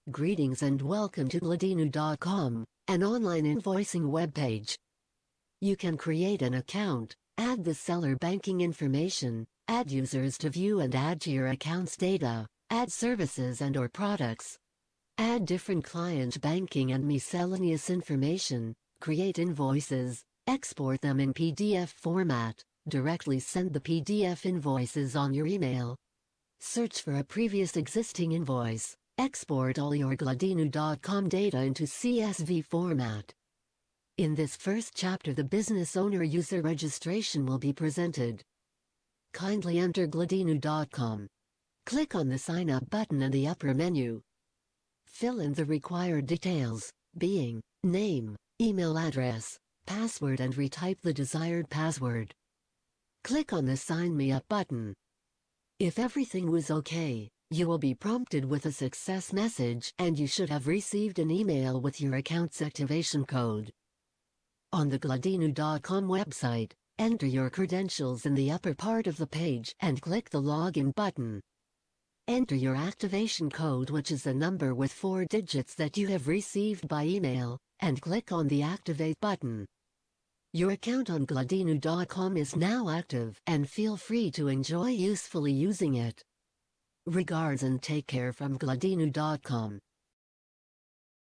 Greetings and welcome to Glodeanu.com, an online invoicing webpage. You can create an account, add the seller banking information, add users to view and add to your account's data, add services and/or products, add different client banking and miscellaneous information, create invoices, export them in PDF format, directly send the PDF invoices on your email, search for a previous existing invoice, export all your Glodeanu.com data into CSV format. In this first chapter, the business owner user registration will be presented. Kindly enter Glodeanu.com. Click on the Sign Up button in the upper menu. Fill in the required details, being name, email address, password, and retype the desired password. Click on the Sign Me Up button. If everything was okay, you will be prompted with a success message and you should have received an email with your account's activation code. On the Glodeanu.com website, enter your credentials in the upper part of the page and click the Login button. Enter your activation code, which is a number with 4 digits that you have received by email, and click on the Activate button. Your account on Glodeanu.com is now active and feel free to enjoy usefully using it. Regards and take care from Glodeanu.com.